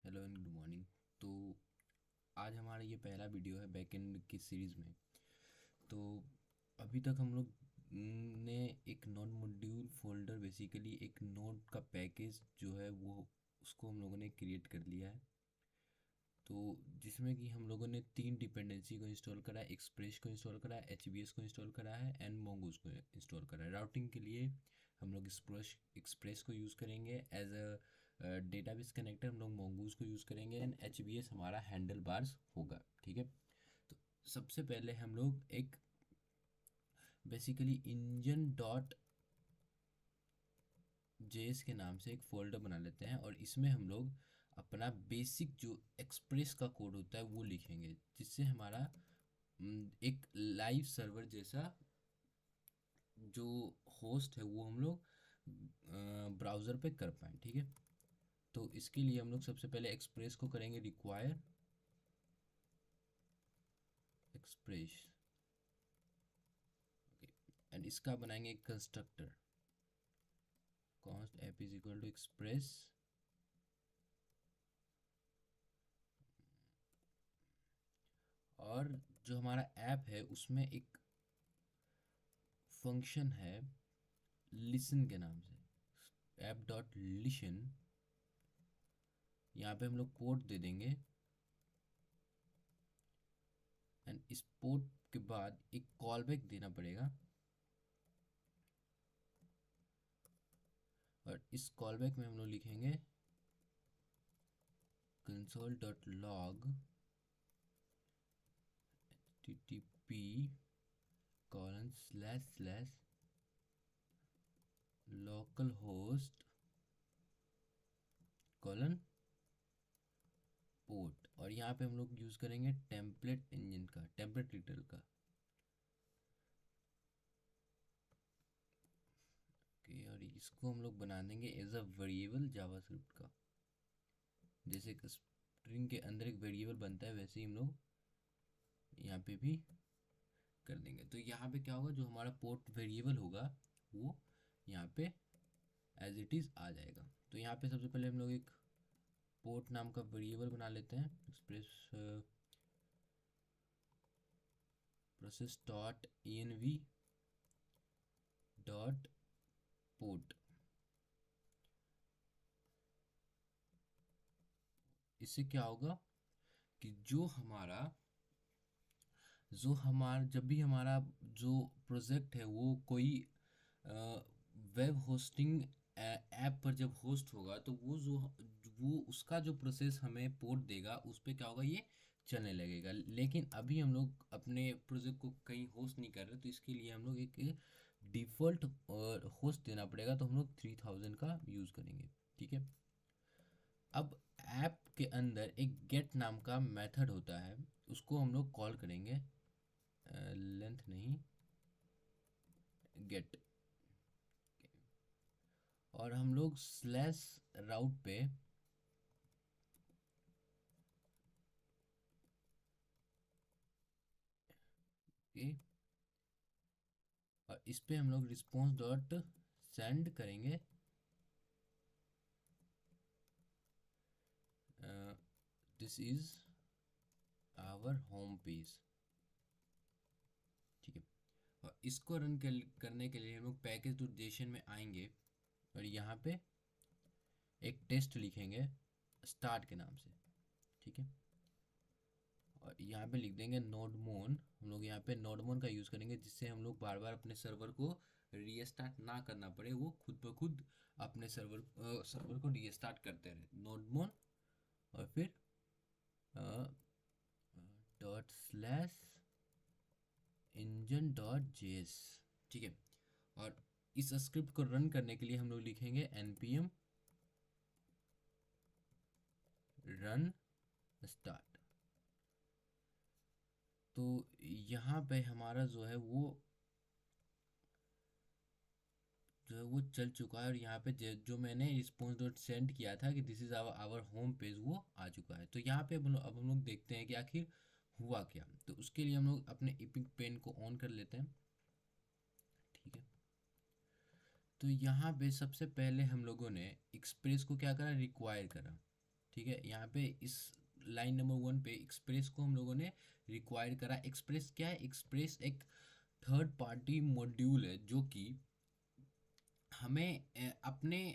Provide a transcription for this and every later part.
Hello and good morning. तो आज हमारा ये पहला वीडियो है बैकएंड की सीरीज़ में। तो अभी तक हम लोग ने एक नोड मॉड्यूल फोल्डर, बेसिकली एक नोड का पैकेज जो है वो उसको हम लोगों ने क्रिएट कर लिया है। तो जिसमें कि हम लोगों ने 3 डिपेंडेंसी को इंस्टॉल करा है, एक्सप्रेस को इंस्टॉल करा है, एचबीएस को इंस्टॉल करा है एंड मोंगोज को इंस्टॉल करा है। राउटिंग के लिए हम लोग एक्सप्रेस को यूज़ करेंगे एज अ डेटाबेस कनेक्टर। हम लोग मोंगोज को यूज़ करेंगे एंड एचबीएस हमारा हैंडल बार्स होगा। ठीक है। तो सबसे पहले हम लोग एक बेसिकली इंजन डॉट जेएस के नाम से एक फोल्डर बना लेते हैं और इसमें हम लोग अपना बेसिक जो एक्सप्रेस का कोड होता है वो लिखेंगे, जिससे हमारा एक लाइव सर्वर जैसा जो होस्ट है वो हम लोग ब्राउज़र पे कर पाएँ। ठीक है। तो इसके लिए हम लोग सबसे पहले एक्सप्रेस को करेंगे रिक्वायर एक्सप्रेस। ओके। एंड इसका बनाएंगे एक constructor, const app is equal to express. और जो हमारा ऐप है उसमें एक फंक्शन है लिसन के नाम से, ऐप डॉट लिसन। यहाँ पे हम लोग पोर्ट दे देंगे एंड इस पोर्ट के बाद एक कॉल बैक देना पड़ेगा और इस कॉल बैक में हम लोग लिखेंगे console.log http colon slash slash local host colon port. और यहाँ पे हम लोग यूज़ करेंगे टेम्पलेट इंजन का, टेम्पलेट एडिटर का। ओके। और इसको हम लोग बना देंगे एज अ वेरिएबल जावास्क्रिप्ट का। जैसे एक स्ट्रिंग के अंदर एक वेरिएबल बनता है वैसे ही हम लोग यहाँ पे भी कर देंगे। तो यहाँ पे क्या होगा, जो हमारा पोर्ट वेरिएबल होगा वो यहाँ पे एज इट इज़ आ जाएगा। तो यहाँ पे सबसे पहले हम लोग एक पोर्ट नाम का वेरिएबल बना लेते हैं, express process dot env dot port. इससे क्या होगा कि जो हमारा जब भी हमारा जो प्रोजेक्ट है वो कोई वेब होस्टिंग ऐप पर जब होस्ट होगा तो वो उसका जो प्रोसेस हमें पोर्ट देगा उस पर क्या होगा, ये चलने लगेगा। लेकिन अभी हम लोग अपने प्रोजेक्ट को कहीं होस्ट नहीं कर रहे, तो इसके लिए हम लोग एक डिफ़ॉल्ट होस्ट देना पड़ेगा। तो हम लोग 3000 का यूज़ करेंगे। ठीक है। अब ऐप के अंदर एक गेट नाम का मेथड होता है, उसको हम लोग कॉल करेंगे, लेंथ नहीं, गेट। और हम लोग स्लैश राउट पे के और इस पे हम लोग रिस्पॉन्स डॉट सेंड करेंगे this is our home page. ठीक है। और इसको करने के लिए हम लोग पैकेज डॉट जेसन में आएंगे और यहाँ पे एक टेस्ट लिखेंगे स्टार्ट के नाम से। ठीक है। और यहाँ पे लिख देंगे नोडमोन। हम लोग यहाँ पे नोडमोन का यूज़ करेंगे जिससे हम लोग बार बार अपने सर्वर को रीस्टार्ट ना करना पड़े, वो खुद ब खुद अपने सर्वर को रीस्टार्ट करते रहे। नोडमोन और फिर dot slash engine dot JS. ठीक है। और इस स्क्रिप्ट को रन करने के लिए हम लोग लिखेंगे npm रन स्टार्ट। तो यहाँ पे हमारा जो है वो चल चुका है और यहाँ पे जो मैंने रिस्पॉन्स डॉट सेंड किया था कि this is our home page, वो आ चुका है। तो यहाँ पे अब हम लोग देखते हैं कि आखिर हुआ क्या। तो उसके लिए हम लोग अपने इपिक पेन को ऑन कर लेते हैं। ठीक है। तो यहाँ पे सबसे पहले हम लोगों ने एक्सप्रेस को क्या करा, रिक्वायर करा। ठीक है, यहाँ पे इस लाइन नंबर 1 पे एक्सप्रेस को हम लोगों ने रिक्वायर करा। एक्सप्रेस क्या है? एक्सप्रेस एक थर्ड पार्टी मॉड्यूल है जो कि हमें अपने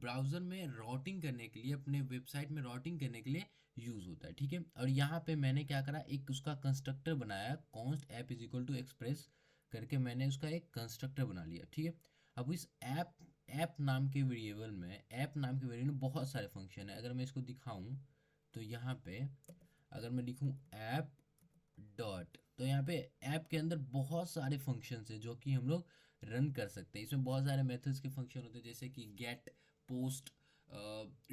ब्राउज़र में राउटिंग करने के लिए, अपने वेबसाइट में राउटिंग करने के लिए यूज़ होता है। ठीक है, और यहाँ पे मैंने क्या करा, एक उसका कंस्ट्रक्टर बनाया, const app is equal to express करके मैंने उसका एक कंस्ट्रक्टर बना लिया। ठीक है, अब इस ऐप नाम के वेरिएबल में बहुत सारे फंक्शन है। अगर मैं इसको दिखाऊं तो यहाँ पे अगर मैं लिखूं ऐप डॉट, तो यहाँ पे ऐप के अंदर बहुत सारे फंक्शंस हैं जो कि हम लोग रन कर सकते हैं। इसमें बहुत सारे मेथड्स के फंक्शन होते हैं, जैसे कि गेट, पोस्ट,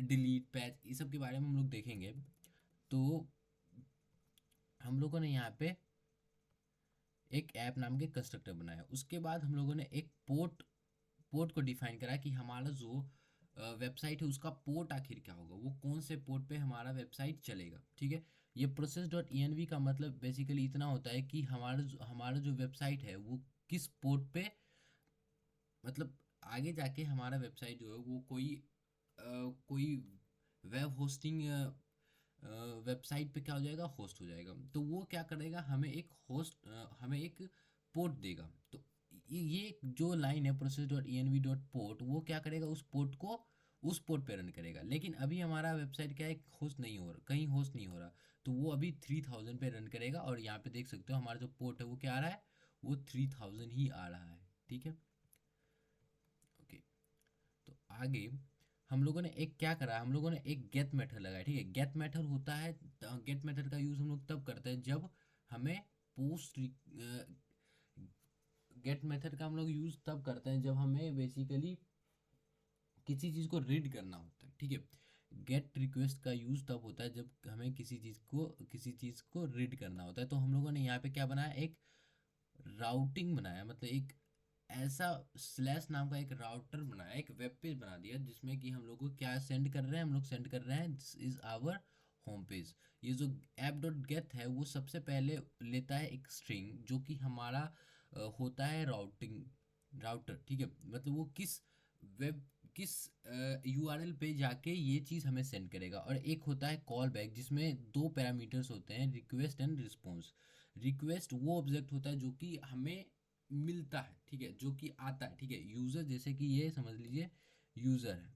डिलीट, पैच, ये सब के बारे में हम लोग देखेंगे। तो हम लोगों ने यहाँ पे एक ऐप नाम के कंस्ट्रक्टर बनाया। उसके बाद हम लोगों ने एक पोर्ट को डिफाइन करा कि हमारा जो वेबसाइट है उसका पोर्ट आखिर क्या होगा, वो कौन से पोर्ट पे हमारा वेबसाइट चलेगा। ठीक है, ये प्रोसेस डॉट env का मतलब बेसिकली इतना होता है कि हमारा जो वेबसाइट है वो किस पोर्ट पे, मतलब आगे जाके हमारा वेबसाइट जो है वो कोई वेब होस्टिंग वेबसाइट पे क्या हो जाएगा, होस्ट हो जाएगा। तो वो क्या करेगा, हमें एक पोर्ट देगा। तो ये जो लाइन है process dot env dot port, वो क्या करेगा, उस पोर्ट पे रन करेगा। लेकिन अभी हमारा वेबसाइट क्या है, होस्ट नहीं हो रहा, कहीं होस्ट नहीं हो रहा, तो वो अभी 3000 पे रन करेगा। और यहाँ पे देख सकते हो हमारा जो पोर्ट है वो क्या आ रहा है, वो 3000 ही आ रहा है। ठीक है, ओके। तो आगे हम लोगों ने एक क्या करा, हम लोगों ने एक गेट मेथड लगाया। ठीक है, गेट मेथड होता है, गेट मेथड का यूज़ हम लोग तब करते हैं जब हमें पोस्ट गेट मेथड का हम लोग यूज़ तब करते हैं जब हमें बेसिकली किसी चीज़ को रीड करना होता है। ठीक है, गेट रिक्वेस्ट का यूज़ तब होता है जब हमें किसी चीज़ को रीड करना होता है। तो हम लोगों ने यहाँ पे क्या बनाया, एक राउटिंग बनाया, मतलब एक ऐसा स्लैश नाम का एक राउटर बनाया, एक वेब पेज बना दिया जिसमें कि हम लोग को क्या सेंड कर रहे हैं, हम लोग सेंड कर रहे हैं this is our home page. ये जो ऐप डॉट गेट है वो सबसे पहले लेता है एक स्ट्रिंग जो कि हमारा होता है राउटर। ठीक है, मतलब वो वेब किस यूआरएल पे जाके ये चीज़ हमें सेंड करेगा। और एक होता है कॉल बैक जिसमें दो पैरामीटर्स होते हैं, रिक्वेस्ट एंड रिस्पॉन्स। रिक्वेस्ट वो ऑब्जेक्ट होता है जो कि हमें मिलता है, ठीक है, जो कि आता है। ठीक है, यूज़र, जैसे कि ये समझ लीजिए यूज़र है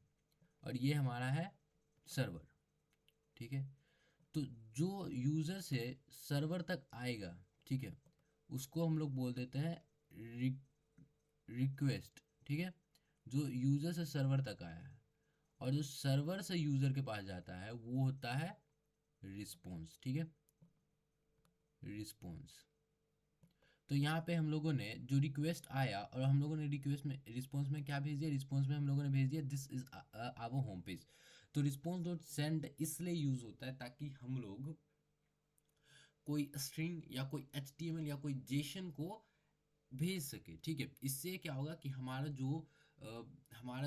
और ये हमारा है सर्वर। ठीक है, तो जो यूज़र से सर्वर तक आएगा, ठीक है, उसको हम लोग बोल देते हैं रिक्वेस्ट। ठीक है, जो यूज़र से सर्वर तक आया है, और जो सर्वर से यूज़र के पास जाता है वो होता है रिस्पॉन्स। ठीक है, रिस्पॉन्स। तो यहाँ पे हम लोगों ने जो रिक्वेस्ट आया, और हम लोगों ने रिस्पॉन्स में क्या भेज दिया, रिस्पॉन्स में हम लोगों ने भेज दिया this is our home page. तो रिस्पॉन्स डॉट सेंड इसलिए यूज होता है ताकि हम लोग कोई स्ट्रिंग या कोई HTML या कोई जेसन को भेज सके। ठीक है, इससे क्या होगा कि हमारा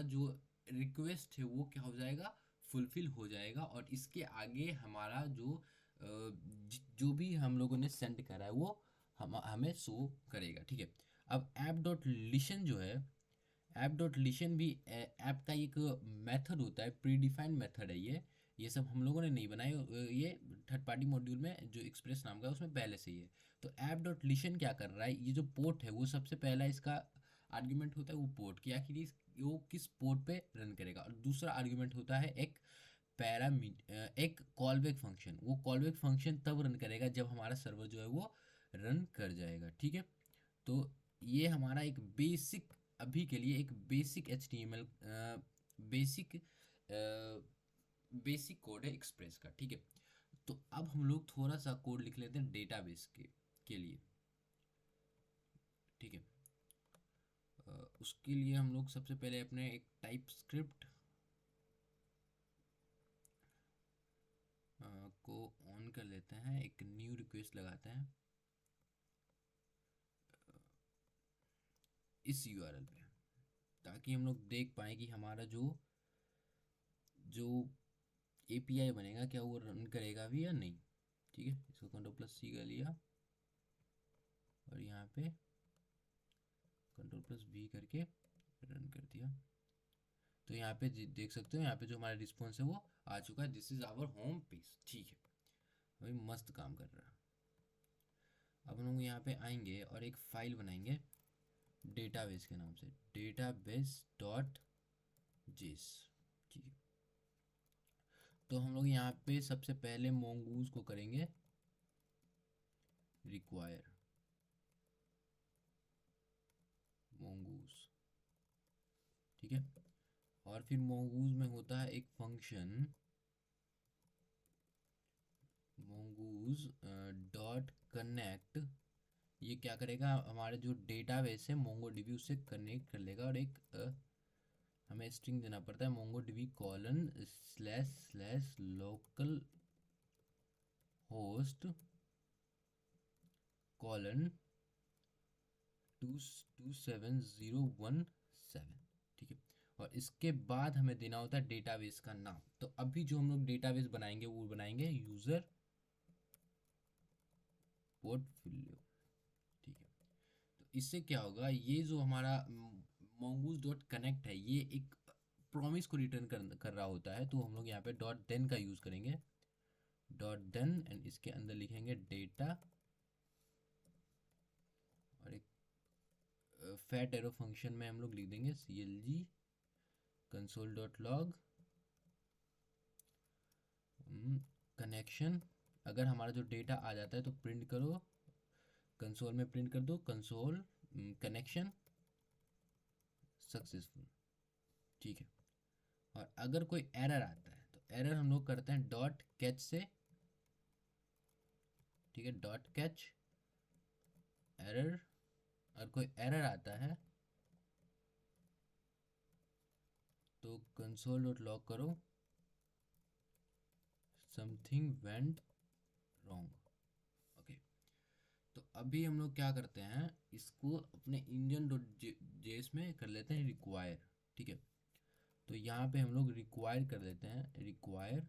जो रिक्वेस्ट है वो क्या हो जाएगा, फुलफिल हो जाएगा। और इसके आगे हमारा जो भी हम लोगों ने सेंड करा है वो हमें शो करेगा। ठीक है, अब ऐप डॉट लिशन जो है, ऐप डॉट लिशन भी ऐप का एक मेथड होता है, प्री डिफाइंड मेथड है ये सब हम लोगों ने नहीं बनाए, ये थर्ड पार्टी मॉड्यूल में जो एक्सप्रेस नाम का है उसमें पहले से ही है। तो ऐप डॉट लिशन क्या कर रहा है, ये जो पोर्ट है वो सबसे पहला इसका आर्ग्यूमेंट होता है वो पोर्ट की, आखिर वो किस पोर्ट पे रन करेगा। और दूसरा आर्ग्यूमेंट होता है एक कॉलबैक फंक्शन। वो कॉलबैक फंक्शन तब रन करेगा जब हमारा सर्वर जो है वो रन कर जाएगा। ठीक है, तो ये हमारा एक बेसिक, अभी के लिए एक basic HTML basic basic code है एक्सप्रेस का। ठीक है, तो अब हम लोग थोड़ा सा कोड लिख लेते हैं डेटाबेस के लिए। ठीक है, उसके लिए हम लोग सबसे पहले अपने एक टाइप स्क्रिप्ट को ऑन कर लेते हैं, एक न्यू रिक्वेस्ट लगाते हैं इस यूआरएल पे, ताकि हम लोग देख पाए कि हमारा जो API बनेगा क्या वो रन करेगा भी या नहीं। ठीक है, इसको Ctrl+C कर लिया और यहाँ पे Ctrl+V करके रन कर दिया। तो यहाँ पे देख सकते हो, यहाँ पे जो हमारा रिस्पॉन्स है वो आ चुका है। This is our home page. ठीक है, भाई मस्त काम कर रहा है। अब हम लोग यहाँ पे आएंगे और एक फाइल बनाएंगे डेटाबेस के नाम से, डेटाबेस डॉट जेस। ठीक है, तो हम लोग यहाँ पे सबसे पहले मोंगूज को करेंगे रिक्वायर, मोंगूज। ठीक है, और फिर मोंगूज में होता है एक फंक्शन मोंगूज डॉट कनेक्ट। ये क्या करेगा, हमारे जो डेटाबेस है मोंगो डीबी उससे कनेक्ट कर लेगा, और एक हमें स्ट्रिंग देना पड़ता है Mongo dB colon slash slash local host colon 27017। ठीक है, और इसके बाद हमें देना होता है डेटाबेस का नाम। तो अभी जो हम लोग डेटाबेस बनाएंगे वो बनाएंगे यूज़र पोर्टफोलियो। ठीक है, तो इससे क्या होगा, ये जो हमारा mongoose डॉट कनेक्ट है ये एक प्रॉमिस को रिटर्न कर रहा होता है। तो हम लोग यहाँ पे डॉट देन का यूज़ करेंगे, डॉट देन, एंड इसके अंदर लिखेंगे डेटा, और एक फैट एरो फंक्शन में हम लोग लिख देंगे clg console dot log connection. अगर हमारा जो डेटा आ जाता है तो प्रिंट करो, कंसोल में प्रिंट कर दो कंसोल कनेक्शन सक्सेसफुल। ठीक है, और अगर कोई एरर आता है तो एरर हम लोग करते हैं डॉट कैच से। ठीक है, डॉट कैच एरर, और कोई एरर आता है तो कंसोल डॉट लॉग करो समथिंग वेंट रॉन्ग। ओके, तो अभी हम लोग क्या करते हैं, इसको अपने इंजन डॉट जेएस में कर लेते हैं रिक्वायर। ठीक है, तो यहाँ पे हम लोग रिक्वायर कर लेते हैं रिक्वायर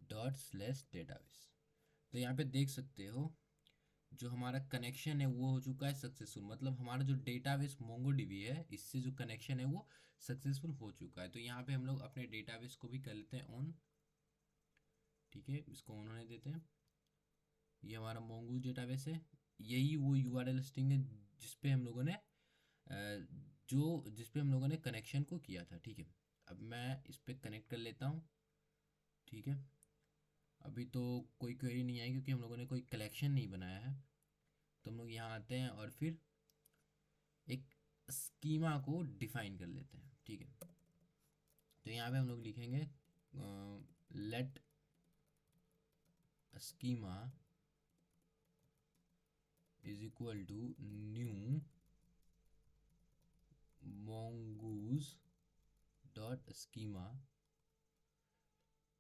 डॉट स्लैश डेटाबेस। तो यहाँ पे देख सकते हो जो हमारा कनेक्शन है वो हो चुका है सक्सेसफुल, मतलब हमारा जो डेटाबेस मोंगोडीबी है इससे जो कनेक्शन है वो सक्सेसफुल हो चुका है। तो यहाँ पे हम लोग अपने डेटाबेस को भी कर लेते हैं ऑन। ठीक है, इसको ऑन होने देते हैं। ये हमारा मोंगूज डेटाबेस है, यही वो यूआरएल स्ट्रिंग है जिसपे हम लोगों ने जिसपे हम लोगों ने कनेक्शन को किया था। ठीक है, अब मैं इस पर कनेक्ट कर लेता हूँ। ठीक है, अभी तो कोई क्वेरी नहीं आई क्योंकि हम लोगों ने कोई कलेक्शन नहीं बनाया है। तो हम लोग यहाँ आते हैं और फिर एक स्कीमा को डिफाइन कर लेते हैं। ठीक है, तो यहाँ पे हम लोग लिखेंगे let schema is equal to new mongoose dot schema.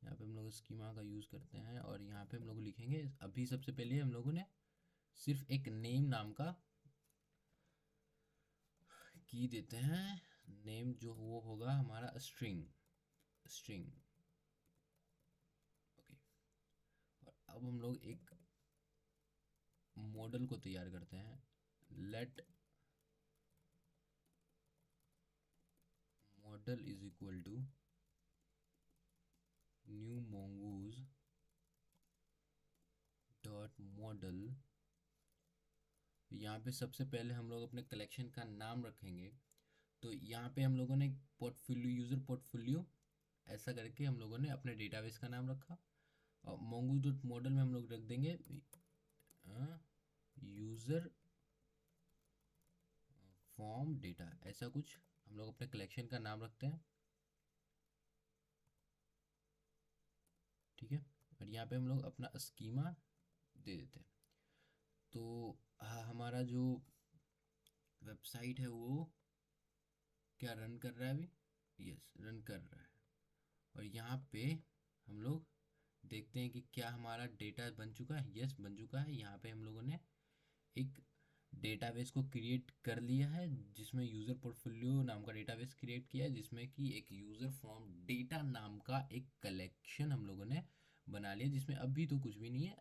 यहाँ पे हम लोग स्कीमा का यूज़ करते हैं, और यहाँ पे हम लोग लिखेंगे अभी सबसे पहले हम लोगों ने सिर्फ एक नेम नाम का की देते हैं, नेम जो वो होगा हमारा स्ट्रिंग स्ट्रिंग। ओके, और अब हम लोग एक मॉडल को तैयार करते हैं, let model is equal to new mongoose dot model. यहाँ पे सबसे पहले हम लोग अपने कलेक्शन का नाम रखेंगे। तो यहाँ पे हम लोगों ने पोर्टफोलियो यूज़र पोर्टफोलियो ऐसा करके हम लोगों ने अपने डेटाबेस का नाम रखा, और mongoose डॉट मॉडल में हम लोग रख देंगे यूज़र फॉर्म डेटा, ऐसा कुछ हम लोग अपने कलेक्शन का नाम रखते हैं। ठीक है, और यहाँ पे हम लोग अपना स्कीमा दे देते हैं। तो हमारा जो वेबसाइट है वो क्या रन कर रहा है अभी, यस रन कर रहा है। और यहाँ पे हम लोग देखते हैं कि क्या हमारा डेटा बन चुका है। यस बन चुका है। यहाँ पे हम लोगों ने एक डेटाबेस को क्रिएट कर लिया है जिसमें यूज़र पोर्टफोलियो नाम का डेटाबेस क्रिएट किया है, जिसमें कि एक यूज़र फॉर्म डेटा नाम का एक कलेक्शन हम लोगों ने बना लिया, जिसमें अभी तो कुछ भी नहीं है।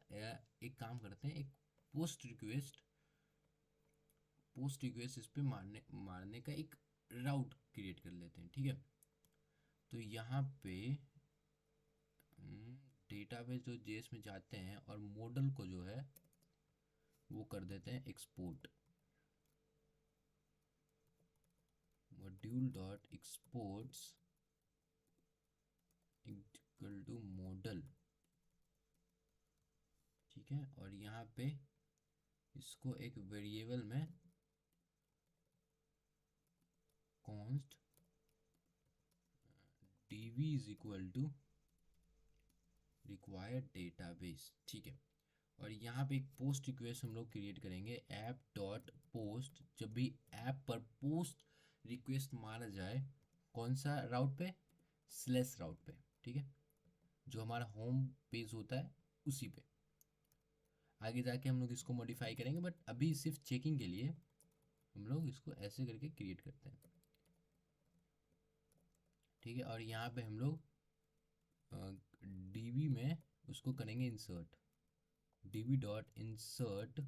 एक काम करते हैं, एक पोस्ट रिक्वेस्ट इस पर मारने का एक राउट क्रिएट कर लेते हैं, ठीक है। तो यहाँ पे डेटाबेस जो जेएस में जाते हैं और मॉडल को जो है वो कर देते हैं export, module dot exports equal to model, ठीक है। और यहाँ पे इसको एक वेरिएबल में const dv is equal to required database, ठीक है। और यहाँ पे एक पोस्ट रिक्वेस्ट हम लोग क्रिएट करेंगे, ऐप डॉट पोस्ट। जब भी ऐप पर पोस्ट रिक्वेस्ट मारा जाए, कौन सा राउट पे, स्लैश राउट पे, ठीक है, जो हमारा होम पेज होता है उसी पे। आगे जाके हम लोग इसको मॉडिफाई करेंगे, बट अभी सिर्फ चेकिंग के लिए हम लोग इसको ऐसे करके क्रिएट करते हैं, ठीक है। और यहाँ पे हम लोग डीबी में उसको करेंगे insert, dB dot insert,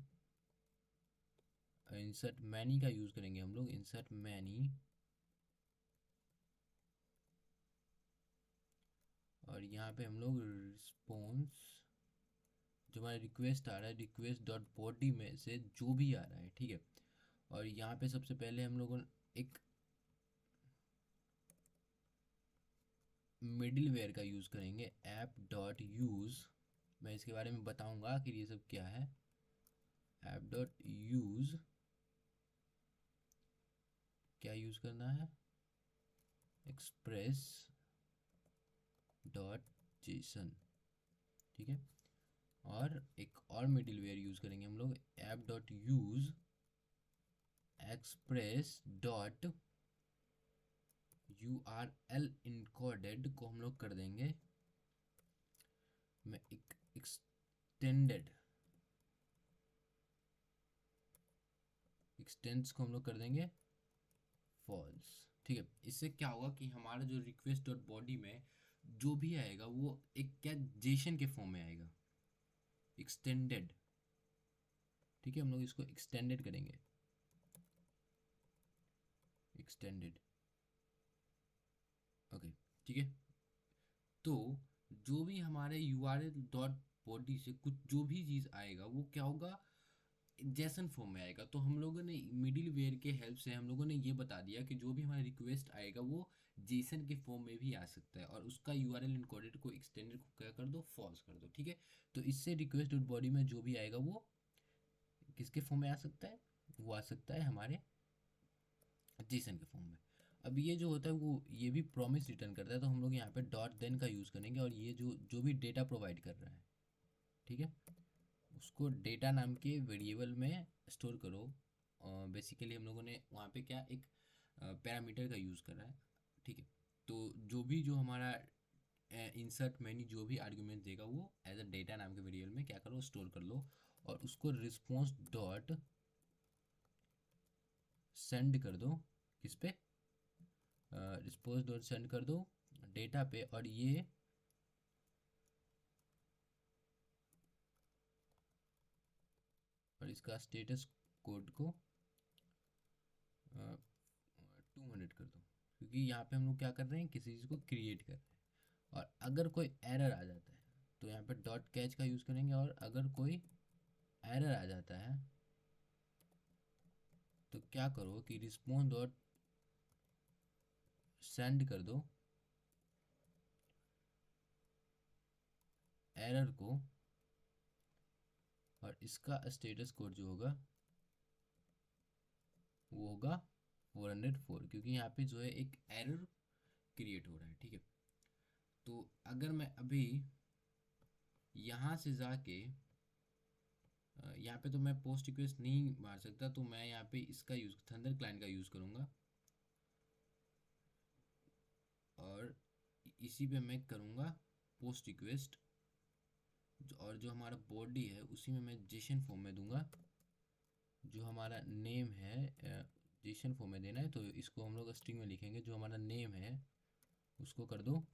insert many का यूज़ करेंगे हम लोग, इंसर्ट मैनी। और यहाँ पे हम लोग रिस्पॉन्स, जो हमारा रिक्वेस्ट आ रहा है, रिक्वेस्ट डॉट बॉडी में से जो भी आ रहा है, ठीक है। और यहाँ पे सबसे पहले हम लोगों ने एक मिडिल वेयर का यूज़ करेंगे, ऐप डॉट यूज़। मैं इसके बारे में बताऊंगा कि ये सब क्या है। ऐप डॉट यूज़ क्या यूज़ करना है, एक्सप्रेस डॉट जेसन, ठीक है। और एक और मिडिल वेयर यूज़ करेंगे हम लोग, app dot use express dot URL encoded को हम लोग कर देंगे मैं एक एक्सटेंडेड, एक्सटेंड्स को हम लोग कर देंगे फॉल्स, ठीक है। इससे क्या होगा कि हमारा जो रिक्वेस्ट डॉट बॉडी में जो भी आएगा वो एक क्या जेसन के फॉर्म में आएगा, एक्सटेंडेड, ठीक है। हम लोग इसको एक्सटेंडेड करेंगे, एक्सटेंडेड, ओके, ठीक है। तो जो भी हमारे URL डॉट बॉडी से कुछ जो भी चीज़ आएगा वो क्या होगा, जेसन फॉर्म में आएगा। तो हम लोगों ने मिडिल वेयर के हेल्प से हम लोगों ने ये बता दिया कि जो भी हमारा रिक्वेस्ट आएगा वो जेसन के फॉर्म में भी आ सकता है, और उसका URL इनकोडेड को एक्सटेंडेड को क्या कर दो, फॉल्स कर दो, ठीक है। तो इससे रिक्वेस्ट डॉट बॉडी में जो भी आएगा वो किसके फॉर्म में आ सकता है, वो आ सकता है हमारे जेसन के फॉर्म में। अब ये जो होता है वो ये भी प्रॉमिस रिटर्न करता है, तो हम लोग यहाँ पे डॉट देन का यूज़ करेंगे। और ये जो जो भी डेटा प्रोवाइड कर रहा है, ठीक है, उसको डेटा नाम के वेरिएबल में स्टोर करो। बेसिकली हम लोगों ने वहाँ पे क्या एक पैरामीटर का यूज़ करा है, ठीक है। तो जो हमारा इंसर्ट मैनी जो भी आर्ग्यूमेंट देगा वो एज अ डेटा नाम के वेरिएबल में क्या करो, स्टोर कर लो। और उसको रिस्पॉन्स डॉट सेंड कर दो, किस पे, रिस्पॉन्स डॉट सेंड कर दो डेटा पे। और ये और इसका स्टेटस कोड को 200 कर दो, क्योंकि यहाँ पे हम लोग क्या कर रहे हैं, किसी चीज़ को क्रिएट कर रहे हैं। और अगर कोई एरर आ जाता है तो यहाँ पे डॉट कैच का यूज़ करेंगे। और अगर कोई एरर आ जाता है तो क्या करो कि रिस्पॉन्स डॉट सेंड कर दो एरर को, और इसका स्टेटस कोड जो होगा वो होगा 404, क्योंकि यहाँ पे जो है एक एरर क्रिएट हो रहा है, ठीक है। तो अगर मैं अभी यहाँ से जाके यहाँ पे तो मैं पोस्ट रिक्वेस्ट नहीं मार सकता, तो मैं यहाँ पे इसका यूज़, थंडर क्लाइंट का यूज़ करूँगा। और इसी पे मैं करूँगा पोस्ट रिक्वेस्ट, और जो हमारा बॉडी है उसी में मैं जेसन फॉर्म में दूंगा। जो हमारा नेम है जेसन फॉर्म में देना है, तो इसको हम लोग स्ट्रिंग में लिखेंगे। जो हमारा नेम है उसको कर दो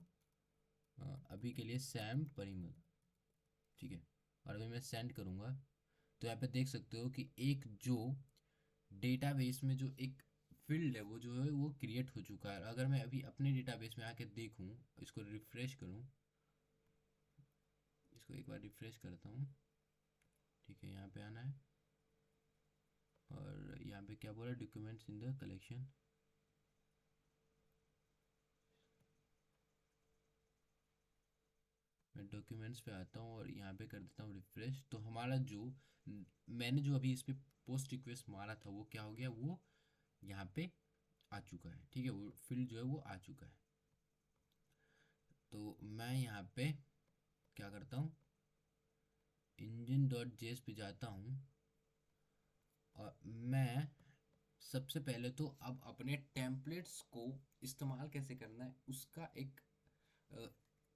अभी के लिए सैम परिमल, ठीक है। और अभी मैं सेंड करूँगा तो यहाँ पे देख सकते हो कि एक जो डेटाबेस में जो एक फील्ड है वो जो है वो क्रिएट हो चुका है। अगर मैं अभी अपने डेटाबेस में आके देखूँ, इसको रिफ़्रेश करूँ, इसको एक बार रिफ़्रेश करता हूँ, ठीक है, यहाँ पे आना है और यहाँ पे क्या बोला, डॉक्यूमेंट्स इन द कलेक्शन, मैं डॉक्यूमेंट्स पे आता हूँ और यहाँ पे कर देता हूँ रिफ़्रेश। तो हमारा जो मैंने जो अभी इस पर पोस्ट रिक्वेस्ट मारा था वो क्या हो गया, वो यहाँ पे आ चुका है, ठीक है, वो फील्ड जो है वो आ चुका है। तो मैं यहाँ पे क्या करता हूँ, इंजन डॉट जेएस पे जाता हूँ और मैं सबसे पहले तो अब अपने टेम्पलेट्स को इस्तेमाल कैसे करना है उसका एक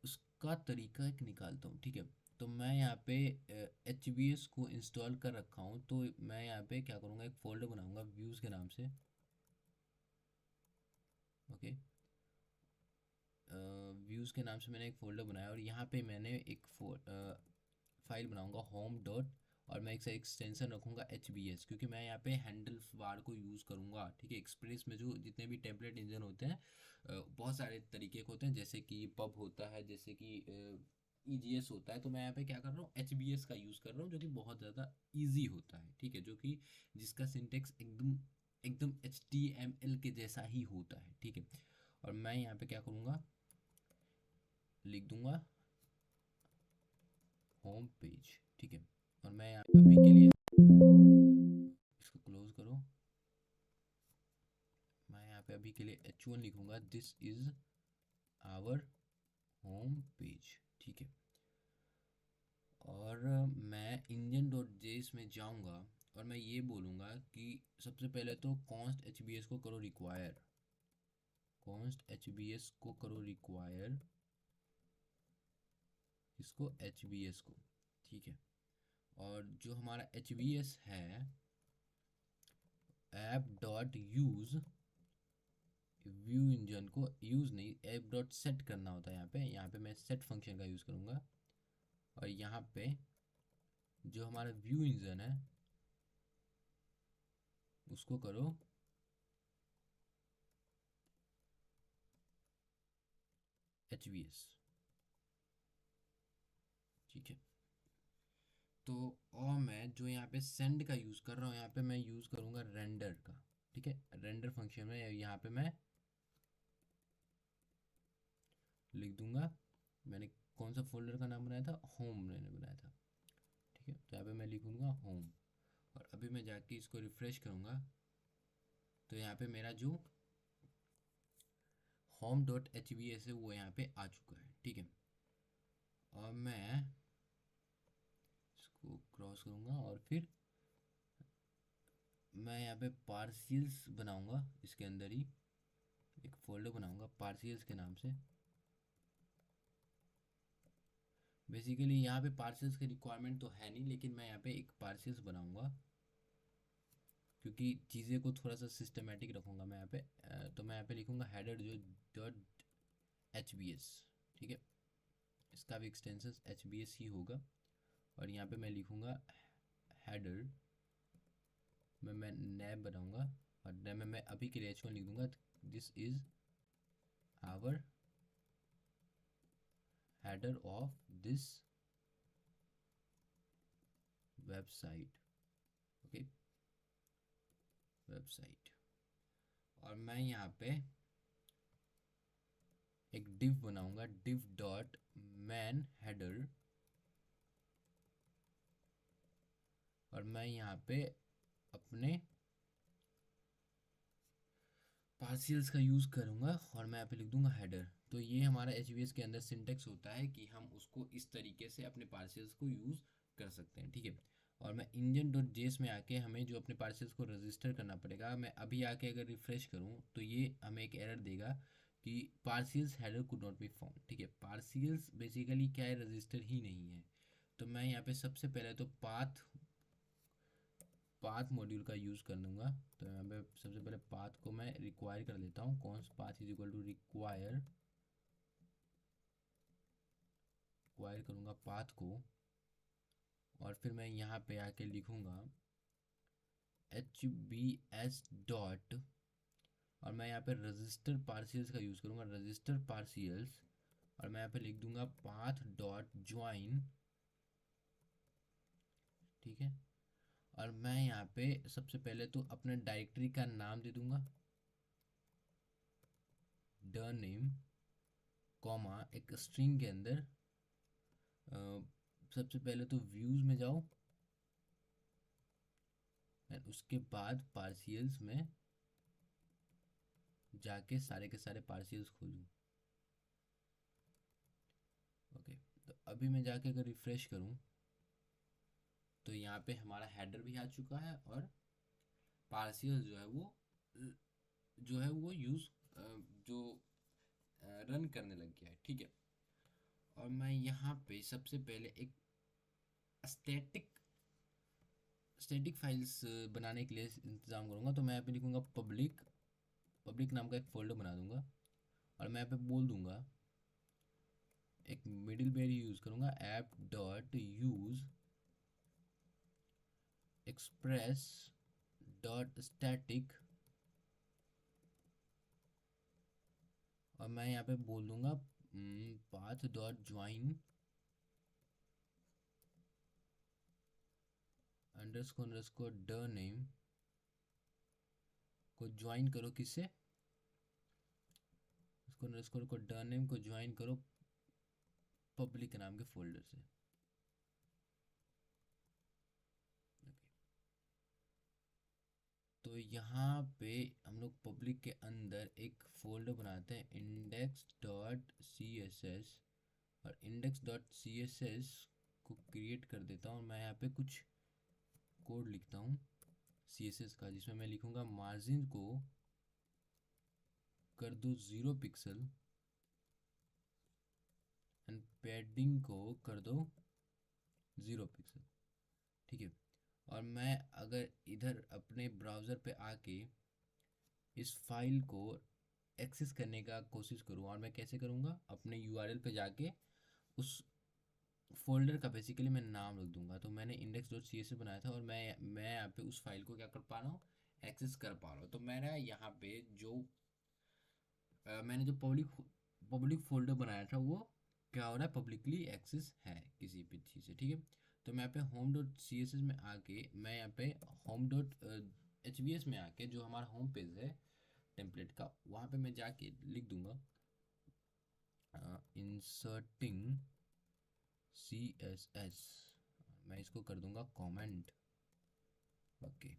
उसका तरीका एक निकालता हूँ, ठीक है। तो मैं यहाँ पे HBS को इंस्टॉल कर रखा हूँ, तो मैं यहाँ पे क्या करूँगा, एक फ़ोल्डर बनाऊँगा व्यूज़ के नाम से, ओके। व्यूज़ के नाम से मैंने एक फ़ोल्डर बनाया और यहाँ पे मैंने एक फाइल बनाऊँगा होम डॉट, और मैं एक एक्सटेंशन रखूँगा HBS, क्योंकि मैं यहाँ पे हैंडल्स बार को यूज़ करूँगा, ठीक है। एक्सप्रेस में जो जितने भी टेम्पलेट इंजन होते हैं बहुत सारे तरीके के होते हैं, जैसे कि पब होता है, जैसे कि EGS होता है। तो मैं यहाँ पे क्या कर रहा हूँ, HBS का यूज़ कर रहा हूँ, जो कि बहुत ज़्यादा ईजी होता है, ठीक है, जो कि जिसका सिंटेक्स एकदम एकदम HTML के जैसा ही होता है, ठीक है। और मैं यहाँ पे क्या करूँगा, लिख दूंगा होम पेज, ठीक है। और मैं यहाँ अभी के लिए इसको क्लोज करो, मैं यहाँ पे अभी के लिए H1 लिखूंगा, this is our home page, ठीक है। और मैं इंजन डॉट जेएस में जाऊँगा और मैं ये बोलूँगा कि सबसे पहले तो कॉन्स्ट HBS को करो रिक्वायर, कॉन्स्ट HBS को करो रिक्वायर, इसको HBS को, ठीक है। और जो हमारा HBS है, app dot use view engine को यूज़ नहीं, ऐप डॉट सेट करना होता है। यहाँ पे मैं सेट फंक्शन का यूज़ करूँगा और यहाँ पे जो हमारा व्यू इंजन है उसको करो HBS, ठीक है। तो और मैं जो यहाँ पे सेंड का यूज़ कर रहा हूँ, यहाँ पे मैं यूज़ करूँगा रेंडर का, ठीक है। रेंडर फंक्शन में यहाँ पे मैं लिख दूंगा, मैंने कौन सा फोल्डर का नाम बनाया था, होम मैंने बनाया था, ठीक है। तो यहाँ पे मैं लिखूँगा होम और अभी मैं जाके इसको रिफ़्रेश करूँगा तो यहाँ पे मेरा जो होम डॉट HBS है वो यहाँ पे आ चुका है, ठीक है। और मैं इसको क्रॉस करूँगा और फिर मैं यहाँ पे पार्सियल्स बनाऊँगा, इसके अंदर ही एक फोल्डर बनाऊँगा पार्सियल्स के नाम से। बेसिकली यहाँ पे पार्सियल्स की रिक्वायरमेंट तो है नहीं, लेकिन मैं यहाँ पे एक पार्सियल्स बनाऊँगा क्योंकि चीज़ें को थोड़ा सा सिस्टमेटिक रखूँगा मैं यहाँ पे। तो मैं यहाँ पे लिखूँगा हेडर जो डॉट HBS, ठीक है। इसका भी एक्सटेंशन HBS ही होगा और यहाँ पे मैं लिखूँगा हेडर में मैं नैब बनाऊँगा और नैब में मैं अभी के लिए H1 लिख दूँगा, this is our header of this website, okay, website. और मैं यहाँ पे एक डिव बनाऊँगा, डिव डॉट मैन हेडर, और मैं यहाँ पे अपने पार्सियल्स का यूज़ करूँगा और मैं यहाँ पे लिख दूँगा हेडर। तो ये हमारा HBS के अंदर सिंटेक्स होता है कि हम उसको इस तरीके से अपने पार्सियल्स को यूज़ कर सकते हैं, ठीक है। और मैं इंजन डॉट जेएस में आके हमें जो अपने पार्सियल्स को रजिस्टर करना पड़ेगा, मैं अभी आके अगर रिफ़्रेश करूँ तो ये हमें एक एरर देगा कि partials header could not be found, ठीक है। पार्सियल्स बेसिकली क्या है, रजिस्टर ही नहीं है। तो मैं यहाँ पे सबसे पहले तो पाथ मॉड्यूल का यूज़ कर लूँगा। तो यहाँ पे सबसे पहले पाथ को मैं रिक्वायर कर लेता हूँ, const path is equal to require करूँगा पाथ को, और फिर मैं यहाँ पे आके लिखूँगा HBS डॉट और मैं यहाँ पे रजिस्टर पार्सियल्स का यूज़ करूँगा, रजिस्टर पार्सियल्स, और मैं यहाँ पे लिख दूंगा पाथ डॉट ज्वाइन, ठीक है। और मैं यहाँ पे सबसे पहले तो अपने डायरेक्टरी का नाम दे दूंगा ड नेम, कॉमा एक स्ट्रिंग के अंदर सबसे पहले तो व्यूज़ में जाओ एंड उसके बाद पार्सियल्स में जाके सारे के सारे पार्सियल्स खोलूँ। ओके, तो अभी मैं जाके अगर रिफ़्रेश करूँ तो यहाँ पे हमारा हेडर भी आ चुका है और पार्सियल जो है वो यूज़ जो रन करने लग गया है, ठीक है। और मैं यहाँ पे सबसे पहले एक स्टैटिक फाइल्स बनाने के लिए इंतज़ाम करूँगा। तो मैं यहाँ पे लिखूँगा पब्लिक नाम का एक फ़ोल्डर बना दूँगा और मैं यहाँ पे बोल दूँगा एक मिडिल वेयर यूज़ करूँगा app dot use express dot static, और मैं यहाँ पे बोल दूँगा पाथ डॉट ज्वाइन अंडरस्कोर ड नेम को ज्वाइन करो, किससे, उसको अंडरस्कोर को ड नेम को ज्वाइन करो पब्लिक नाम के फोल्डर से। तो यहाँ पे हम लोग पब्लिक के अंदर एक फ़ोल्डर बनाते हैं index.css, और index.css को क्रिएट कर देता हूँ। मैं यहाँ पे कुछ कोड लिखता हूँ CSS का, जिसमें मैं लिखूँगा मार्जिन को कर दो 0 पिक्सल एंड पैडिंग को कर दो 0 पिक्सल, ठीक है। और मैं अगर इधर अपने ब्राउज़र पे आके इस फाइल को एक्सेस करने का कोशिश करूँ, और मैं कैसे करूँगा, अपने URL पे जाके उस फोल्डर का बेसिकली मैं नाम रख दूंगा। तो मैंने index.css बनाया था और मैं यहाँ पे उस फाइल को क्या कर पा रहा हूँ, एक्सेस कर पा रहा हूँ। तो मेरा यहाँ पे मैंने जो पब्लिक फोल्डर बनाया था वो क्या हो रहा है, पब्लिकली एक्सेस है किसी भी चीज़ से, ठीक है। तो मैं यहाँ पे home dot C S S में आके मैं यहाँ पे home dot H V S में आके जो हमारा होम पेज है टेम्पलेट का, वहाँ पे मैं जाके लिख दूंगा इंसर्टिंग सी एस एस, मैं इसको कर दूंगा कमेंट, ओके।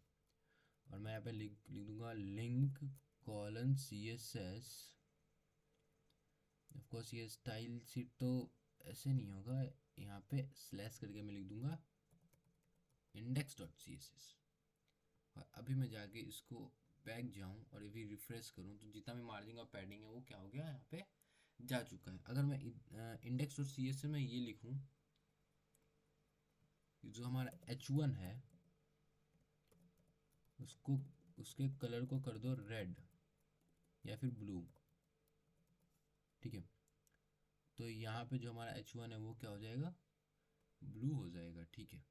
और मैं यहाँ पे लिख दूंगा link colon C S S. Of course ये स्टाइल सीट तो ऐसे नहीं होगा, यहाँ पे स्लैश करके मैं लिख दूंगा index.css। और अभी मैं जाके इसको बैक जाऊँ और अभी रिफ्रेश करूँ तो जितना भी मार्जिन और पैडिंग है वो क्या हो गया, यहाँ पे जा चुका है। अगर मैं index.css में ये लिखूँ, जो हमारा h1 है उसको उसके कलर को कर दो रेड या फिर ब्लू, ठीक है। तो यहाँ पे जो हमारा h1 है वो क्या हो जाएगा, ब्लू हो जाएगा, ठीक है,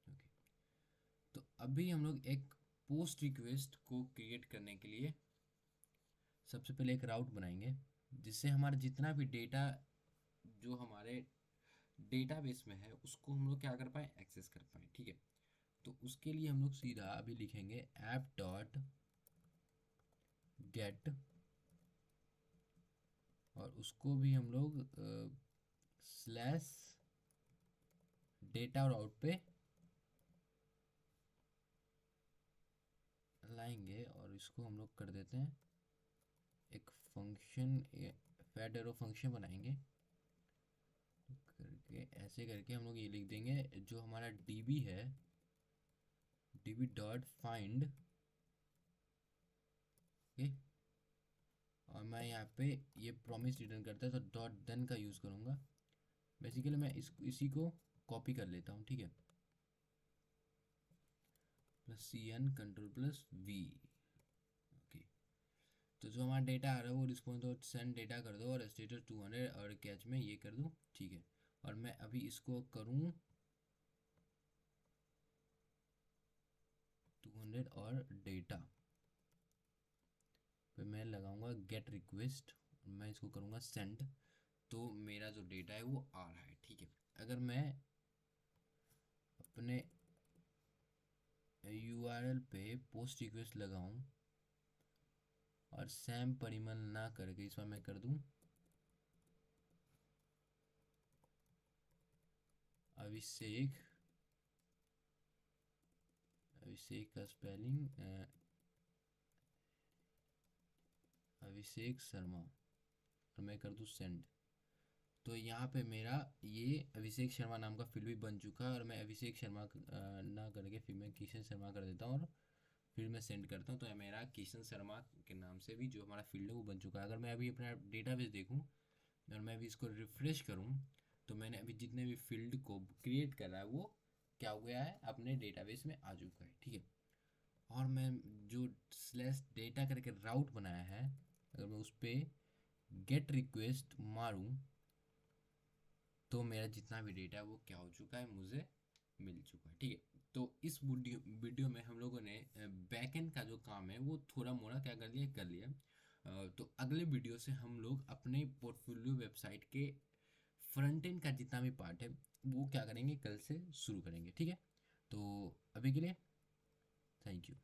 ओके। तो अभी हम लोग एक पोस्ट रिक्वेस्ट को क्रिएट करने के लिए सबसे पहले एक राउट बनाएंगे, जिससे हमारा जितना भी डेटा जो हमारे डेटाबेस में है उसको हम लोग क्या कर पाए, एक्सेस कर पाए, ठीक है। तो उसके लिए हम लोग सीधा अभी लिखेंगे ऐप डॉट गेट, और उसको भी हम लोग स्लैश डेटा राउट पे लाएंगे, और इसको हम लोग कर देते हैं एक फंक्शन, फैट एरो फंक्शन बनाएंगे करके, ऐसे करके हम लोग ये लिख देंगे जो हमारा db है, db डॉट फाइंड, ओके। और मैं यहाँ पे ये प्रॉमिस रिटर्न करता है तो डॉट देन का यूज़ करूँगा। बेसिकली मैं इसी को कॉपी कर लेता हूँ, ठीक है, plus CN control plus V, okay. तो जो हमारा डेटा आ रहा है वो रिस्पॉन्स डॉट सेंड डेटा कर दो और स्टेटस 200 और कैच में ये कर दूँ, ठीक है। और मैं अभी इसको करूँ 200 और डेटा, फिर मैं लगाऊंगा गेट रिक्वेस्ट, मैं इसको करूँगा सेंड, तो मेरा जो डेटा है वो आ रहा है। ठीक है, अगर मैं अपने URL पे पोस्ट रिक्वेस्ट लगाऊं और सैम परिमल ना करके इस बार मैं कर दूं अभिषेक, अभिषेक का स्पेलिंग अभिषेक शर्मा, और मैं कर दूं सेंड, तो यहाँ पे मेरा ये अभिषेक शर्मा नाम का फील्ड भी बन चुका है। और मैं अभिषेक शर्मा ना करके फिर मैं किशन शर्मा कर देता हूँ और फिर मैं सेंड करता हूँ, तो मेरा किशन शर्मा के नाम से भी जो हमारा फील्ड है वो बन चुका है। अगर मैं अभी अपना डेटाबेस देखूँ और मैं अभी इसको रिफ्रेश करूँ, तो मैंने अभी जितने भी फील्ड को क्रिएट करा है वो क्या हो गया है, अपने डेटाबेस में आ चुका है। ठीक है, और मैं जो स्लैश डेटा करके राउट बनाया है, अगर मैं उस पर गेट रिक्वेस्ट मारूँ तो मेरा जितना भी डेटा है वो क्या हो चुका है, मुझे मिल चुका है। ठीक है, तो इस वीडियो में हम लोगों ने बैकएंड का जो काम है वो थोड़ा मोड़ा क्या कर लिया। तो अगले वीडियो से हम लोग अपने पोर्टफोलियो वेबसाइट के फ्रंट एंड का जितना भी पार्ट है वो क्या करेंगे, कल से शुरू करेंगे। ठीक है, तो अभी के लिए थैंक यू।